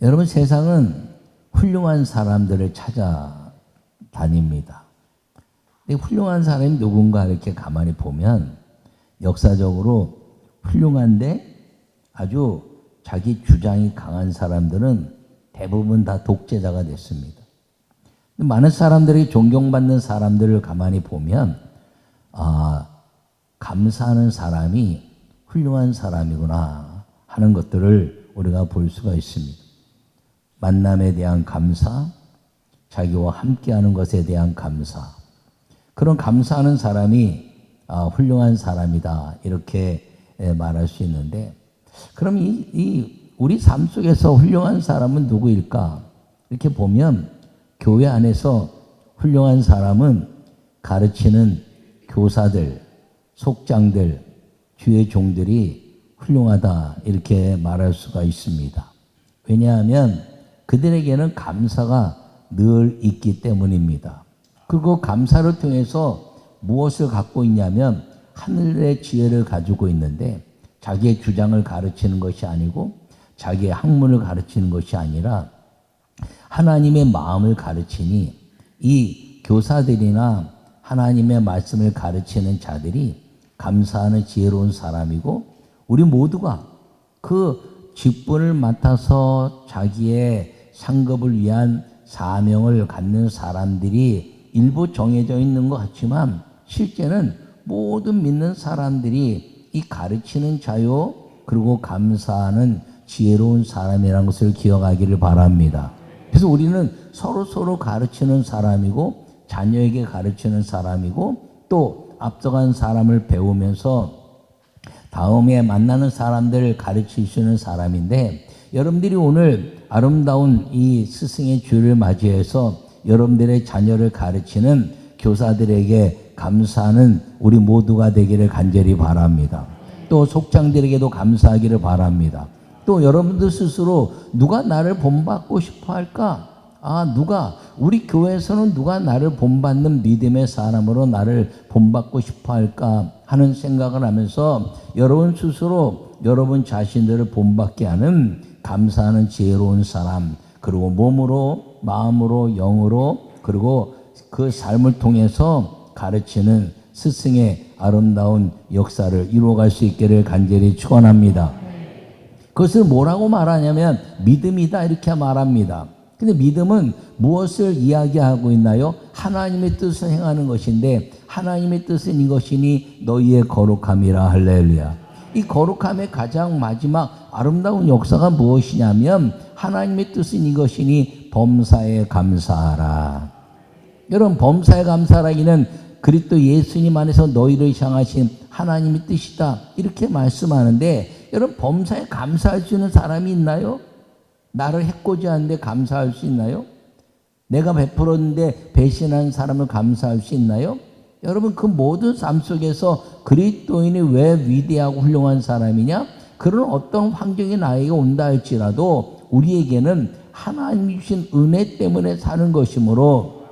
여러분, 세상은 훌륭한 사람들을 찾아다닙니다. 근데 훌륭한 사람이 누군가 이렇게 가만히 보면 역사적으로 훌륭한데 아주 자기 주장이 강한 사람들은 대부분 다 독재자가 됐습니다. 많은 사람들이 존경받는 사람들을 가만히 보면 감사하는 사람이 훌륭한 사람이구나 하는 것들을 우리가 볼 수가 있습니다. 만남에 대한 감사, 자기와 함께하는 것에 대한 감사, 그런 감사하는 사람이 훌륭한 사람이다 이렇게 말할 수 있는데, 그럼 우리 삶 속에서 훌륭한 사람은 누구일까? 이렇게 보면 교회 안에서 훌륭한 사람은 가르치는 교사들, 속장들, 주의 종들이 훌륭하다 이렇게 말할 수가 있습니다. 왜냐하면 그들에게는 감사가 늘 있기 때문입니다. 그리고 감사를 통해서 무엇을 갖고 있냐면 하늘의 지혜를 가지고 있는데, 자기의 주장을 가르치는 것이 아니고 자기의 학문을 가르치는 것이 아니라 하나님의 마음을 가르치니, 이 교사들이나 하나님의 말씀을 가르치는 자들이 감사하는 지혜로운 사람이고, 우리 모두가 그 직분을 맡아서 자기의 상급을 위한 사명을 갖는 사람들이 일부 정해져 있는 것 같지만, 실제는 모든 믿는 사람들이 이 가르치는 자요, 그리고 감사하는 지혜로운 사람이라는 것을 기억하기를 바랍니다. 그래서 우리는 서로 가르치는 사람이고, 자녀에게 가르치는 사람이고, 또 앞서간 사람을 배우면서 다음에 만나는 사람들을 가르치시는 사람인데, 여러분들이 오늘 아름다운 이 스승의 주를 맞이해서 여러분들의 자녀를 가르치는 교사들에게 감사하는 우리 모두가 되기를 간절히 바랍니다. 또 속장들에게도 감사하기를 바랍니다. 또 여러분들 스스로 누가 나를 본받고 싶어 할까? 우리 교회에서는 누가 나를 본받는 믿음의 사람으로 나를 본받고 싶어 할까 하는 생각을 하면서 여러분 스스로 여러분 자신들을 본받게 하는 감사하는 지혜로운 사람, 그리고 몸으로, 마음으로, 영으로, 그리고 그 삶을 통해서 가르치는 스승의 아름다운 역사를 이루어갈 수 있기를 간절히 축원합니다. 그것을 뭐라고 말하냐면 믿음이다 이렇게 말합니다. 근데 믿음은 무엇을 이야기하고 있나요? 하나님의 뜻을 행하는 것인데, 하나님의 뜻은 이것이니 너희의 거룩함이라. 할렐루야. 이 거룩함의 가장 마지막 아름다운 역사가 무엇이냐면, 하나님의 뜻은 이것이니 범사에 감사하라. 여러분, 범사에 감사하라기는 그리스도 예수님 안에서 너희를 향하신 하나님의 뜻이다 이렇게 말씀하는데, 여러분, 범사에 감사할 수 있는 사람이 있나요? 나를 해코지 하는데 감사할 수 있나요? 내가 베풀었는데 배신한 사람을 감사할 수 있나요? 여러분, 그 모든 삶 속에서 그리스도인이 왜 위대하고 훌륭한 사람이냐? 그런 어떤 환경이 나에게 온다 할지라도 우리에게는 하나님이 주신 은혜 때문에 사는 것이므로,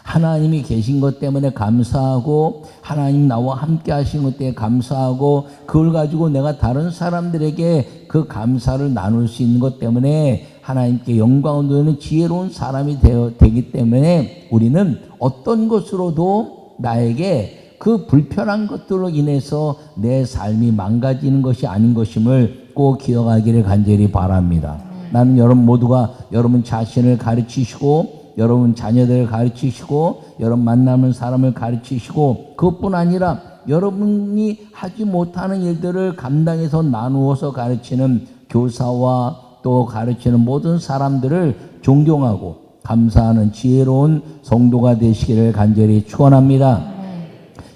하나님이 계신 것 때문에 감사하고, 하나님 나와 함께 하신 것 때문에 감사하고, 그걸 가지고 내가 다른 사람들에게 그 감사를 나눌 수 있는 것 때문에 하나님께 영광을 돌리는 지혜로운 사람이 되기 때문에, 우리는 어떤 것으로도 나에게 그 불편한 것들로 인해서 내 삶이 망가지는 것이 아닌 것임을 꼭 기억하기를 간절히 바랍니다. 나는 여러분 모두가 여러분 자신을 가르치시고, 여러분 자녀들을 가르치시고, 여러분 만나는 사람을 가르치시고, 그것뿐 아니라 여러분이 하지 못하는 일들을 감당해서 나누어서 가르치는 교사와 또 가르치는 모든 사람들을 존경하고 감사하는 지혜로운 성도가 되시기를 간절히 축원합니다.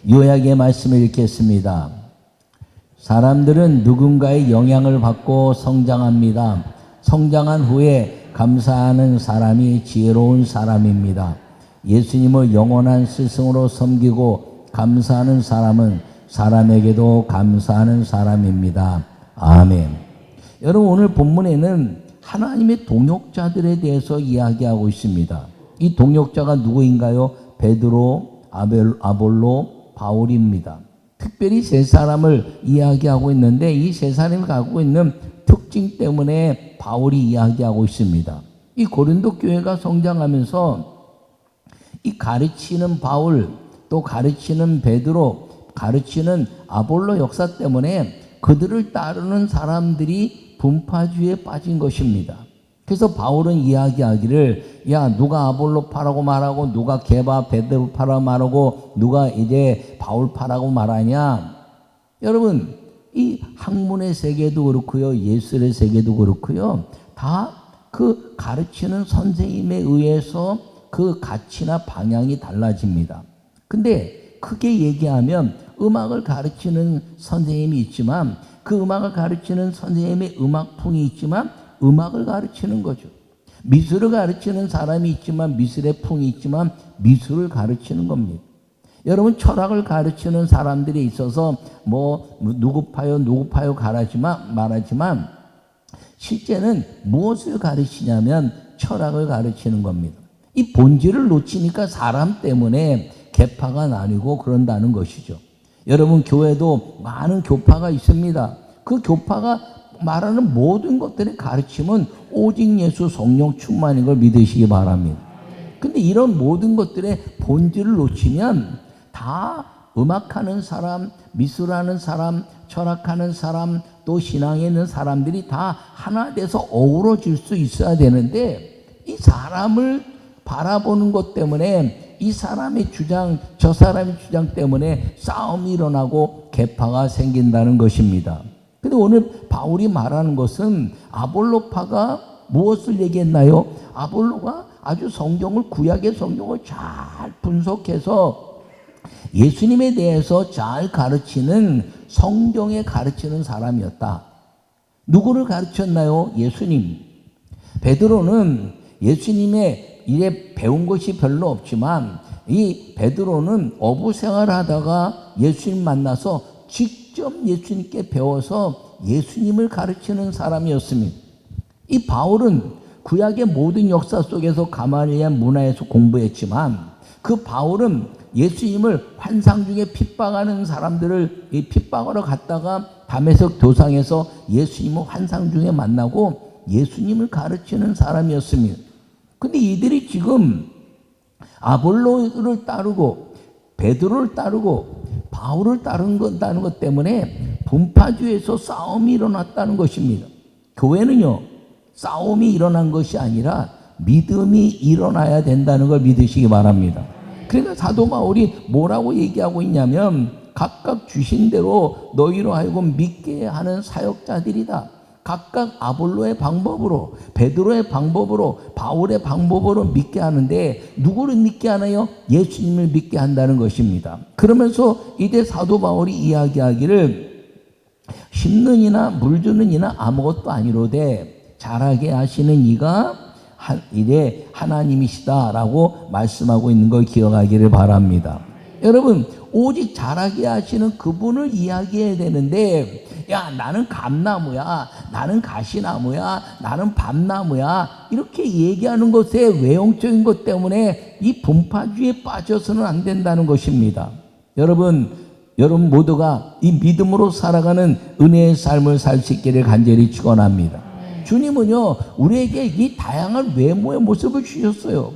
요약의 말씀을 읽겠습니다. 사람들은 누군가의 영향을 받고 성장합니다. 성장한 후에 감사하는 사람이 지혜로운 사람입니다. 예수님을 영원한 스승으로 섬기고 감사하는 사람은 사람에게도 감사하는 사람입니다. 아멘. 여러분, 오늘 본문에는 하나님의 동역자들에 대해서 이야기하고 있습니다. 이 동역자가 누구인가요? 베드로, 아볼로, 바울입니다. 특별히 세 사람을 이야기하고 있는데, 이 세 사람이 갖고 있는 특징 때문에 바울이 이야기하고 있습니다. 이 고린도 교회가 성장하면서 이 가르치는 바울, 또 가르치는 베드로, 가르치는 아볼로 역사 때문에 그들을 따르는 사람들이 분파주의에 빠진 것입니다. 그래서 바울은 이야기하기를, 야, 누가 아볼로 파라고 말하고, 누가 게바 베드로 파라고 말하고, 누가 이제 바울 파라고 말하냐. 여러분, 이 학문의 세계도 그렇고요, 예술의 세계도 그렇고요, 다 그 가르치는 선생님에 의해서 그 가치나 방향이 달라집니다. 근데 크게 얘기하면 음악을 가르치는 선생님이 있지만, 그 음악을 가르치는 선생님의 음악풍이 있지만 음악을 가르치는 거죠. 미술을 가르치는 사람이 있지만, 미술의 풍이 있지만 미술을 가르치는 겁니다. 여러분, 철학을 가르치는 사람들이 있어서 누구 파요 말하지만 실제는 무엇을 가르치냐면 철학을 가르치는 겁니다. 이 본질을 놓치니까 사람 때문에 계파가 나뉘고 그런다는 것이죠. 여러분, 교회도 많은 교파가 있습니다. 그 교파가 말하는 모든 것들의 가르침은 오직 예수 성령 충만인 걸 믿으시기 바랍니다. 근데 이런 모든 것들의 본질을 놓치면 다 음악하는 사람, 미술하는 사람, 철학하는 사람, 또 신앙에 있는 사람들이 다 하나 돼서 어우러질 수 있어야 되는데, 이 사람을 바라보는 것 때문에, 이 사람의 주장, 저 사람의 주장 때문에 싸움이 일어나고 계파가 생긴다는 것입니다. 근데 오늘 바울이 말하는 것은 아볼로파가 무엇을 얘기했나요? 아볼로가 아주 성경을, 구약의 성경을 잘 분석해서 예수님에 대해서 잘 가르치는, 성경에 가르치는 사람이었다. 누구를 가르쳤나요? 예수님. 베드로는 예수님의 일에 배운 것이 별로 없지만, 이 베드로는 어부 생활을 하다가 예수님 만나서 직접 예수님께 배워서 예수님을 가르치는 사람이었습니다. 이 바울은 구약의 모든 역사 속에서 가말리엘 문화에서 공부했지만, 그 바울은 예수님을 환상 중에 핍박하는 사람들을 핍박하러 갔다가 다메섹 도상에서 예수님을 환상 중에 만나고 예수님을 가르치는 사람이었습니다. 근데 이들이 지금 아볼로를 따르고 베드로를 따르고 바울을 따른다는 것 때문에 분파주의에서 싸움이 일어났다는 것입니다. 교회는요, 싸움이 일어난 것이 아니라 믿음이 일어나야 된다는 걸 믿으시기 바랍니다. 그러니까 사도 바울이 뭐라고 얘기하고 있냐면, 각각 주신 대로 너희로 하여금 믿게 하는 사역자들이다. 각각 아볼로의 방법으로, 베드로의 방법으로, 바울의 방법으로 믿게 하는데, 누구를 믿게 하나요? 예수님을 믿게 한다는 것입니다. 그러면서 이제 사도 바울이 이야기하기를, 심는 이나 물 주는 이나 아무것도 아니로되 잘하게 하시는 이가 이제 하나님이시다라고 말씀하고 있는 걸 기억하기를 바랍니다. 여러분, 오직 잘하게 하시는 그분을 이야기해야 되는데, 야, 나는 감나무야, 나는 가시나무야, 나는 밤나무야, 이렇게 얘기하는 것에 외형적인 것 때문에 이 분파주의에 빠져서는 안 된다는 것입니다. 여러분 모두가 이 믿음으로 살아가는 은혜의 삶을 살 수 있기를 간절히 축원합니다. 주님은요, 우리에게 이 다양한 외모의 모습을 주셨어요.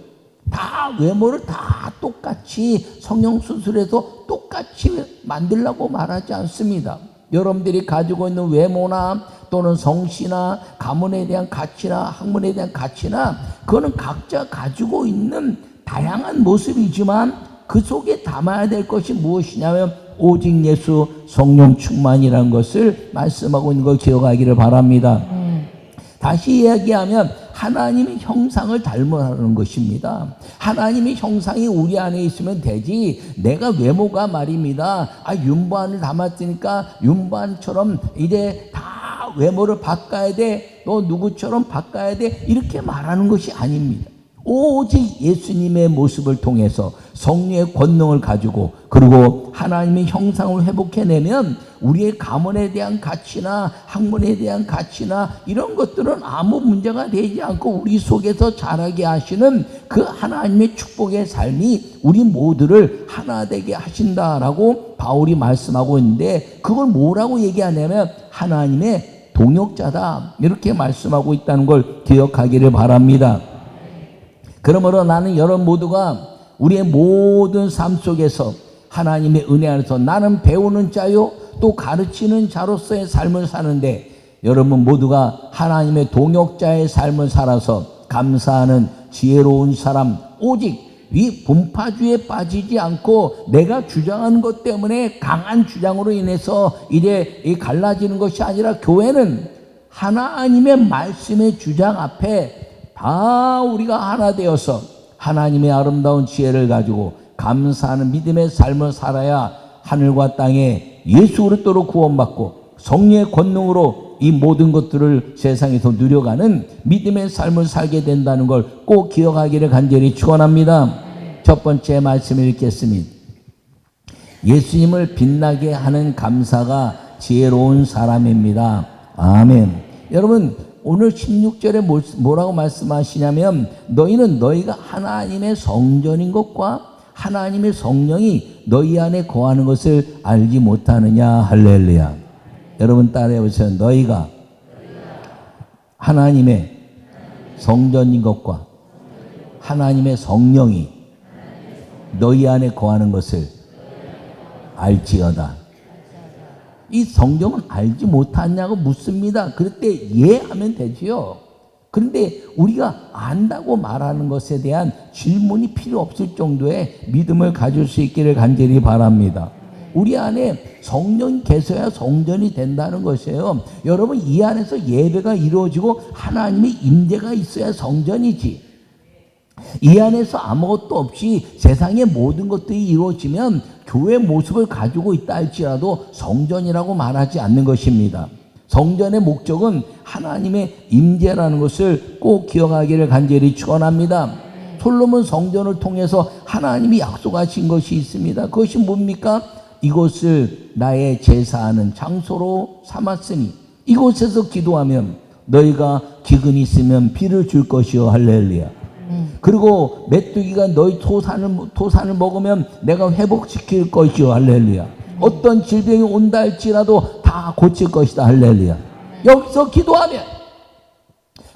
다 외모를 다 똑같이 성형수술해서 똑같이 만들라고 말하지 않습니다. 여러분들이 가지고 있는 외모나 또는 성씨나 가문에 대한 가치나 학문에 대한 가치나, 그거는 각자 가지고 있는 다양한 모습이지만 그 속에 담아야 될 것이 무엇이냐면 오직 예수 성령 충만이라는 것을 말씀하고 있는 걸 기억하기를 바랍니다. 다시 이야기하면 하나님의 형상을 닮으라는 것입니다. 하나님의 형상이 우리 안에 있으면 되지, 내가 외모가 말입니다, 윤보안을 닮았으니까 윤보안처럼 이제 다 외모를 바꿔야 돼, 너 누구처럼 바꿔야 돼, 이렇게 말하는 것이 아닙니다. 오직 예수님의 모습을 통해서 성령의 권능을 가지고, 그리고 하나님의 형상을 회복해내면 우리의 가문에 대한 가치나 학문에 대한 가치나 이런 것들은 아무 문제가 되지 않고 우리 속에서 자라게 하시는 그 하나님의 축복의 삶이 우리 모두를 하나 되게 하신다라고 바울이 말씀하고 있는데, 그걸 뭐라고 얘기하냐면 하나님의 동역자다. 이렇게 말씀하고 있다는 걸 기억하기를 바랍니다. 그러므로 나는 여러분 모두가 우리의 모든 삶 속에서 하나님의 은혜 안에서 나는 배우는 자요 또 가르치는 자로서의 삶을 사는데 여러분 모두가 하나님의 동역자의 삶을 살아서 감사하는 지혜로운 사람, 오직 이 분파주의에 빠지지 않고 내가 주장하는 것 때문에 강한 주장으로 인해서 이제 갈라지는 것이 아니라 교회는 하나님의 말씀의 주장 앞에 다 우리가 하나 되어서 하나님의 아름다운 지혜를 가지고 감사하는 믿음의 삶을 살아야 하늘과 땅에 예수 그리스도로 구원받고 성령의 권능으로 이 모든 것들을 세상에서 누려가는 믿음의 삶을 살게 된다는 걸 꼭 기억하기를 간절히 축원합니다. 첫 번째 말씀을 읽겠습니다. 예수님을 빛나게 하는 감사가 지혜로운 사람입니다. 아멘. 여러분 오늘 16절에 뭐라고 말씀하시냐면 너희는 너희가 하나님의 성전인 것과 하나님의 성령이 너희 안에 거하는 것을 알지 못하느냐. 할렐루야. 여러분 따라해 보세요. 너희가 하나님의 성전인 것과 하나님의 성령이 너희 안에 거하는 것을 알지어다. 이 성경은 알지 못하냐고 묻습니다. 그럴 때 예 하면 되지요. 그런데 우리가 안다고 말하는 것에 대한 질문이 필요 없을 정도의 믿음을 가질 수 있기를 간절히 바랍니다. 우리 안에 성령이 계셔야 성전이 된다는 것이에요. 여러분 이 안에서 예배가 이루어지고 하나님의 임재가 있어야 성전이지. 이 안에서 아무것도 없이 세상의 모든 것들이 이루어지면 교회 모습을 가지고 있다 할지라도 성전이라고 말하지 않는 것입니다. 성전의 목적은 하나님의 임재라는 것을 꼭 기억하기를 간절히 축원합니다. 솔로몬 성전을 통해서 하나님이 약속하신 것이 있습니다. 그것이 뭡니까? 이곳을 나의 제사하는 장소로 삼았으니 이곳에서 기도하면 너희가 기근이 있으면 비를 줄 것이요. 할렐루야. 그리고 메뚜기가 너희 토산을 먹으면 내가 회복시킬 것이요. 할렐루야. 어떤 질병이 온다 할지라도 다 고칠 것이다. 할렐루야. 여기서 기도하면.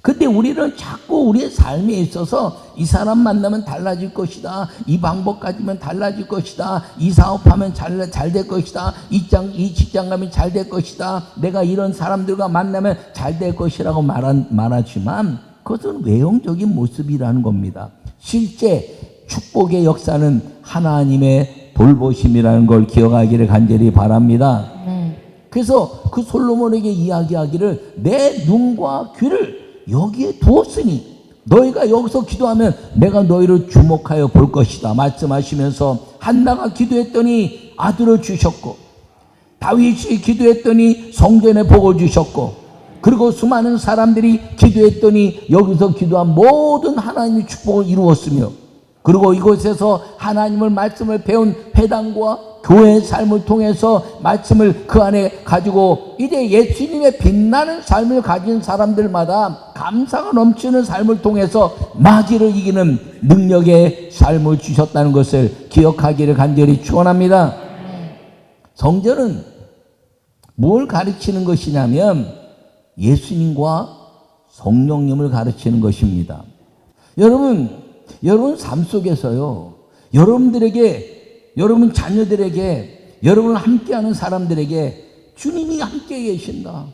근데 우리는 자꾸 우리의 삶에 있어서 이 사람 만나면 달라질 것이다. 이 방법 가지면 달라질 것이다. 이 사업하면 잘 될 것이다. 이 직장 가면 잘 될 것이다. 내가 이런 사람들과 만나면 잘 될 것이라고 말하지만 그것은 외형적인 모습이라는 겁니다. 실제 축복의 역사는 하나님의 돌보심이라는 걸 기억하기를 간절히 바랍니다. 그래서 그 솔로몬에게 이야기하기를 내 눈과 귀를 여기에 두었으니 너희가 여기서 기도하면 내가 너희를 주목하여 볼 것이다 말씀하시면서 한나가 기도했더니 아들을 주셨고 다윗이 기도했더니 성전에 복을 주셨고 그리고 수많은 사람들이 기도했더니 여기서 기도한 모든 하나님의 축복을 이루었으며 그리고 이곳에서 하나님을 말씀을 배운 회당과 교회의 삶을 통해서 말씀을 그 안에 가지고 이제 예수님의 빛나는 삶을 가진 사람들마다 감사가 넘치는 삶을 통해서 마귀를 이기는 능력의 삶을 주셨다는 것을 기억하기를 간절히 축원합니다. 성전은 뭘 가르치는 것이냐면 예수님과 성령님을 가르치는 것입니다. 여러분 삶 속에서요, 여러분 자녀들에게, 여러분을 함께하는 사람들에게 주님이 함께 계신다.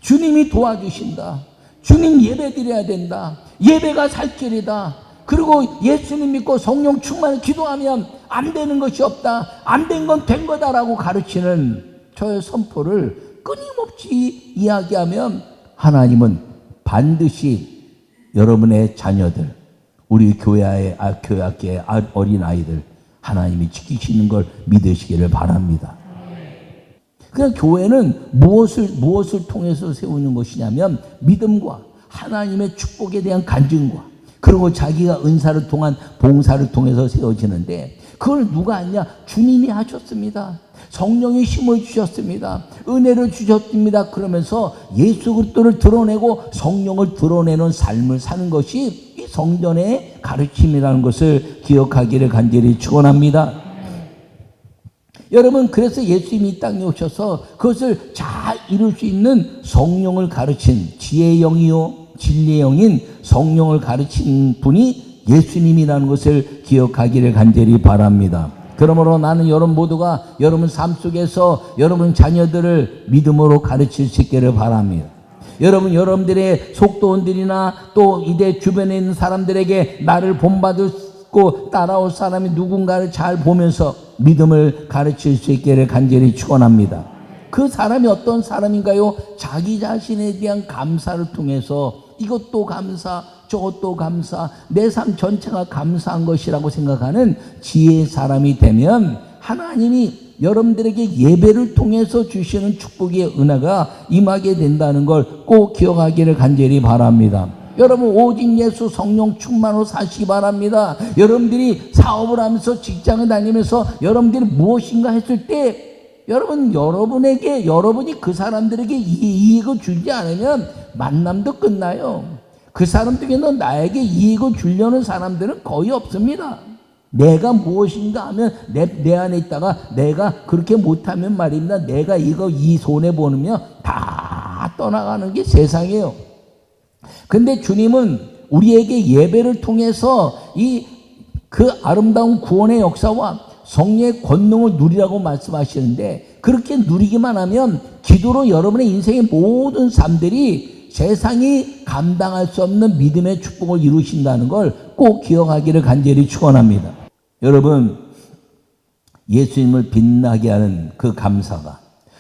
주님이 도와주신다. 주님 예배 드려야 된다. 예배가 살 길이다. 그리고 예수님 믿고 성령 충만을 기도하면 안 되는 것이 없다. 안 된 건 된 거다라고 가르치는 저의 선포를 끊임없이 이야기하면 하나님은 반드시 여러분의 자녀들, 우리 교회의 어린아이들 하나님이 지키시는 걸 믿으시기를 바랍니다. 그냥 교회는 무엇을 통해서 세우는 것이냐면 믿음과 하나님의 축복에 대한 간증과 그리고 자기가 은사를 통한 봉사를 통해서 세워지는데 그걸 누가 하냐? 주님이 하셨습니다. 성령이 힘을 주셨습니다. 은혜를 주셨습니다. 그러면서 예수 그리스도를 드러내고 성령을 드러내는 삶을 사는 것이 이 성전의 가르침이라는 것을 기억하기를 간절히 축원합니다. 여러분, 그래서 예수님이 이 땅에 오셔서 그것을 잘 이룰 수 있는 성령을 가르친 지혜의 영이요 진리의 영인 성령을 가르친 분이 예수님이라는 것을 기억하기를 간절히 바랍니다. 그러므로 나는 여러분 모두가 여러분 삶 속에서 여러분 자녀들을 믿음으로 가르칠 수 있기를 바랍니다. 여러분들의 속도원들이나 또 이대 주변에 있는 사람들에게 나를 본받고 따라올 사람이 누군가를 잘 보면서 믿음을 가르칠 수 있기를 간절히 축원합니다. 그 사람이 어떤 사람인가요? 자기 자신에 대한 감사를 통해서 이것도 감사, 저것도 감사, 내 삶 전체가 감사한 것이라고 생각하는 지혜의 사람이 되면 하나님이 여러분들에게 예배를 통해서 주시는 축복의 은혜가 임하게 된다는 걸 꼭 기억하기를 간절히 바랍니다. 여러분, 오직 예수 성령 충만으로 사시기 바랍니다. 여러분들이 사업을 하면서 직장을 다니면서 여러분들이 무엇인가 했을 때 여러분이 그 사람들에게 이익을 주지 않으면 만남도 끝나요. 그 사람들에게는 나에게 이익을 주려는 사람들은 거의 없습니다. 내가 무엇인가 하면 내 안에 있다가 내가 그렇게 못하면 말입니다. 내가 이 손해보느며 다 떠나가는 게 세상이에요. 근데 주님은 우리에게 예배를 통해서 그 아름다운 구원의 역사와 성령의 권능을 누리라고 말씀하시는데, 그렇게 누리기만 하면 기도로 여러분의 인생의 모든 삶들이 세상이 감당할 수 없는 믿음의 축복을 이루신다는 걸 꼭 기억하기를 간절히 축원합니다. 여러분, 예수님을 빛나게 하는 그 감사가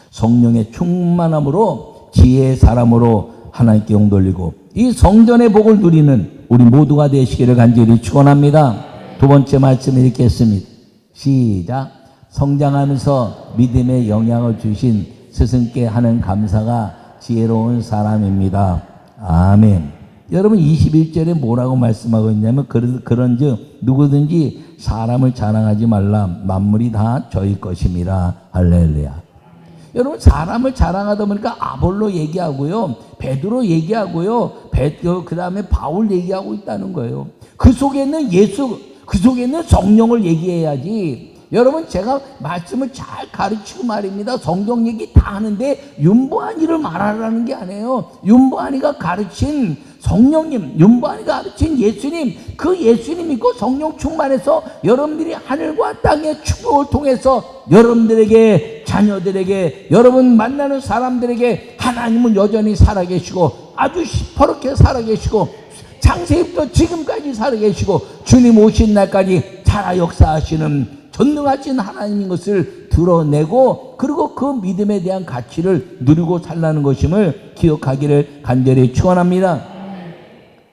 성령의 충만함으로 지혜의 사람으로 하나님께 영 돌리고 이 성전의 복을 누리는 우리 모두가 되시기를 간절히 축원합니다. 두 번째 말씀 읽겠습니다. 시작. 성장하면서 믿음의 영향을 주신 스승께 하는 감사가 지혜로운 사람입니다. 아멘. 여러분, 21절에 뭐라고 말씀하고 있냐면 그런즉 누구든지 사람을 자랑하지 말라. 만물이 다 저희 것입니다. 할렐루야. 여러분, 사람을 자랑하다 보니까 아볼로 얘기하고요, 베드로 얘기하고요, 그 다음에 바울 얘기하고 있다는 거예요. 그 속에는 그 속에는 성령을 얘기해야지. 여러분, 제가 말씀을 잘 가르치고 말입니다. 성경 얘기 다 하는데 윤보한이를 말하라는 게 아니에요. 윤보한이가 가르친 성령님, 윤보한이가 가르친 예수님, 그 예수님 믿고 성령 충만해서 여러분들이 하늘과 땅의 축복을 통해서 여러분들에게, 자녀들에게, 여러분 만나는 사람들에게 하나님은 여전히 살아계시고 아주 시퍼렇게 살아계시고 창세기부터 지금까지 살아계시고 주님 오신 날까지 살아 역사하시는 전능하신 하나님인 것을 드러내고, 그리고 그 믿음에 대한 가치를 누리고 살라는 것임을 기억하기를 간절히 축원합니다.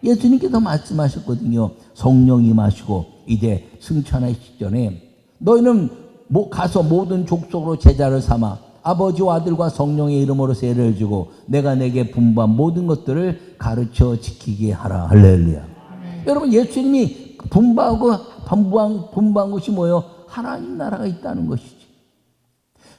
예수님께서 말씀하셨거든요. 성령 임하시고 이제 승천하시기 전에 너희는 가서 모든 족속으로 제자를 삼아 아버지와 아들과 성령의 이름으로 세례를 주고 내가 내게 분부한 모든 것들을 가르쳐 지키게 하라. 할렐루야. 여러분, 예수님이 분부한 것이 뭐예요? 하나님 나라가 있다는 것이지.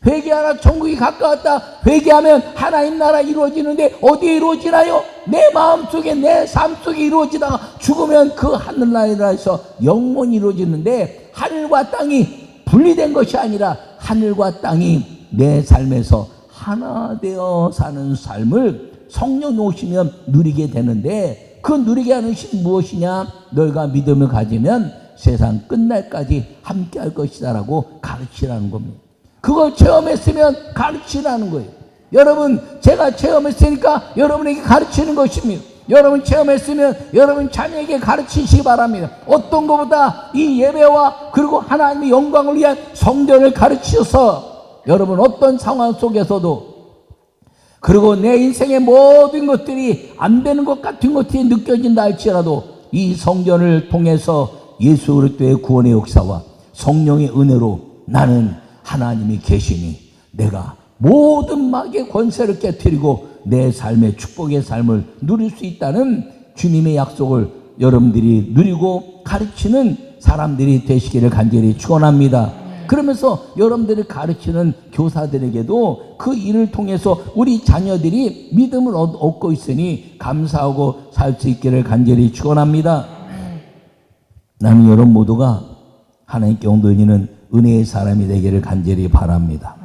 회개하라, 천국이 가까웠다. 회개하면 하나님 나라 이루어지는데 어디에 이루어지나요? 내 마음속에, 내 삶 속에 이루어지다가 죽으면 그 하늘나라에서 영원히 이루어지는데, 하늘과 땅이 분리된 것이 아니라 하늘과 땅이 내 삶에서 하나 되어 사는 삶을 성령 오시면 누리게 되는데, 그 누리게 하는 것이 무엇이냐? 너희가 믿음을 가지면 세상 끝날까지 함께 할 것이다라고 가르치라는 겁니다. 그걸 체험했으면 가르치라는 거예요. 여러분, 제가 체험했으니까 여러분에게 가르치는 것입니다. 여러분 체험했으면 여러분 자녀에게 가르치시기 바랍니다. 어떤 것보다 이 예배와 그리고 하나님의 영광을 위한 성전을 가르치셔서 여러분 어떤 상황 속에서도, 그리고 내 인생의 모든 것들이 안 되는 것 같은 것들이 느껴진다 할지라도 이 성전을 통해서 예수 그리스도의 구원의 역사와 성령의 은혜로 나는 하나님이 계시니 내가 모든 마귀의 권세를 깨뜨리고 내 삶의 축복의 삶을 누릴 수 있다는 주님의 약속을 여러분들이 누리고 가르치는 사람들이 되시기를 간절히 축원합니다. 그러면서 여러분들이 가르치는 교사들에게도 그 일을 통해서 우리 자녀들이 믿음을 얻고 있으니 감사하고 살 수 있기를 간절히 축원합니다. 나는 여러분 모두가 하나님께 영 돌리는 은혜의 사람이 되기를 간절히 바랍니다.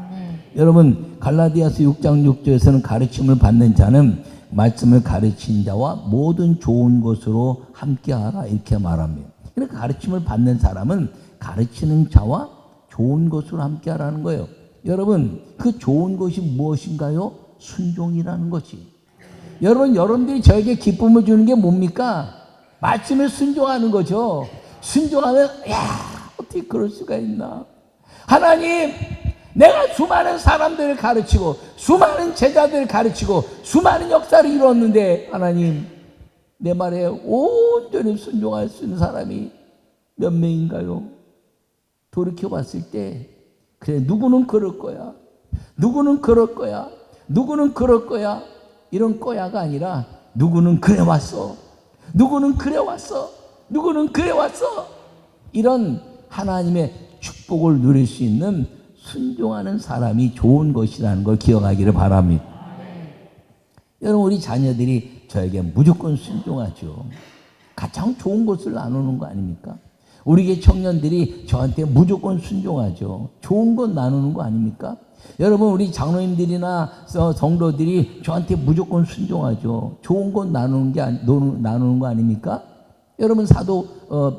여러분 갈라디아서 6장 6절에서는 가르침을 받는 자는 말씀을 가르친 자와 모든 좋은 것으로 함께하라 이렇게 말합니다. 그러니까 가르침을 받는 사람은 가르치는 자와 좋은 것으로 함께하라는 거예요. 여러분 그 좋은 것이 무엇인가요? 순종이라는 것이. 여러분들이 저에게 기쁨을 주는 게 뭡니까? 말씀에 순종하는 거죠. 순종하면 야 어떻게 그럴 수가 있나. 하나님 내가 수많은 사람들을 가르치고 수많은 제자들을 가르치고 수많은 역사를 이뤘는데 하나님 내 말에 온전히 순종할 수 있는 사람이 몇 명인가요? 돌이켜 봤을 때 그래 누구는 그럴 거야, 누구는 그럴 거야, 누구는 그럴 거야 이런 거야가 아니라 누구는 그래 왔어, 누구는 그래 왔어, 누구는 그래 왔어 이런 하나님의 축복을 누릴 수 있는 순종하는 사람이 좋은 것이라는 걸 기억하기를 바랍니다. 여러분 우리 자녀들이 저에게 무조건 순종하죠. 가장 좋은 것을 나누는 거 아닙니까? 우리 청년들이 저한테 무조건 순종하죠. 좋은 것 나누는 거 아닙니까? 여러분 우리 장로님들이나 성도들이 저한테 무조건 순종하죠. 좋은 것 나누는 거 아닙니까? 여러분 사도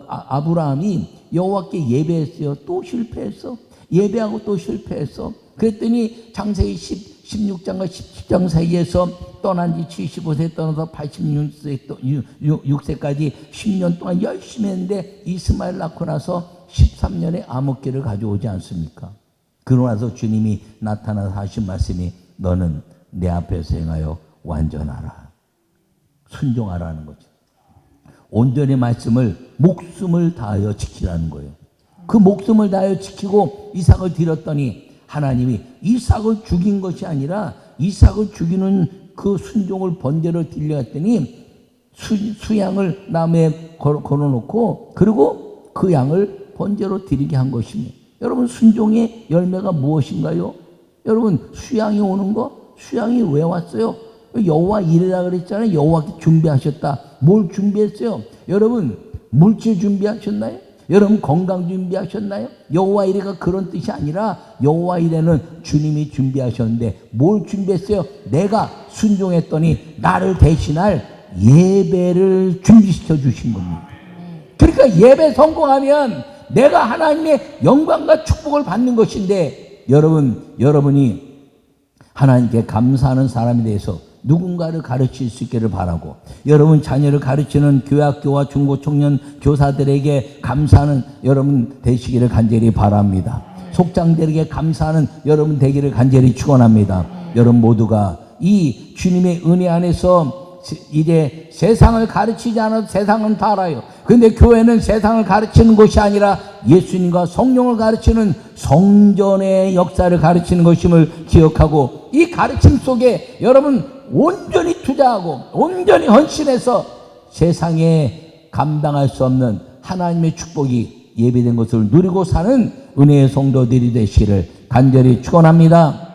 아브라함이 여호와께 예배했어요. 또 실패했어. 예배하고 또 실패했어. 그랬더니 창세기 16장과 17장 사이에서 떠난 지 75세 떠나서 86세까지 10년 동안 열심히 했는데 이스마엘 낳고 나서 13년에 암흑기를 가져오지 않습니까? 그러고 나서 주님이 나타나서 하신 말씀이 너는 내 앞에서 행하여 완전하라. 순종하라는 거죠. 온전히 말씀을 목숨을 다하여 지키라는 거예요. 그 목숨을 다하여 지키고 이삭을 드렸더니 하나님이 이삭을 죽인 것이 아니라 이삭을 죽이는 그 순종을 번제로 드렸더니 수양을 나무에 걸어놓고 그리고 그 양을 번제로 드리게 한 것입니다. 여러분 순종의 열매가 무엇인가요? 여러분 수양이 오는 거, 수양이 왜 왔어요? 여호와 이르라 그랬잖아요. 여호와께 준비하셨다. 뭘 준비했어요? 여러분 물질 준비하셨나요? 여러분 건강 준비하셨나요? 여호와 이레가 그런 뜻이 아니라 여호와 이레는 주님이 준비하셨는데 뭘 준비했어요? 내가 순종했더니 나를 대신할 예배를 준비시켜 주신 겁니다. 그러니까 예배 성공하면 내가 하나님의 영광과 축복을 받는 것인데 여러분이 하나님께 감사하는 사람에 대해서 누군가를 가르칠 수 있기를 바라고 여러분 자녀를 가르치는 교학교와 중고청년 교사들에게 감사하는 여러분 되시기를 간절히 바랍니다. 속장들에게 감사하는 여러분 되기를 간절히 축원합니다. 여러분 모두가 이 주님의 은혜 안에서 이제 세상을 가르치지 않아도 세상은 다 알아요. 그런데 교회는 세상을 가르치는 것이 아니라 예수님과 성령을 가르치는 성전의 역사를 가르치는 것임을 기억하고 이 가르침 속에 여러분 온전히 투자하고 온전히 헌신해서 세상에 감당할 수 없는 하나님의 축복이 예비된 것을 누리고 사는 은혜의 성도들이 되시기를 간절히 축원합니다.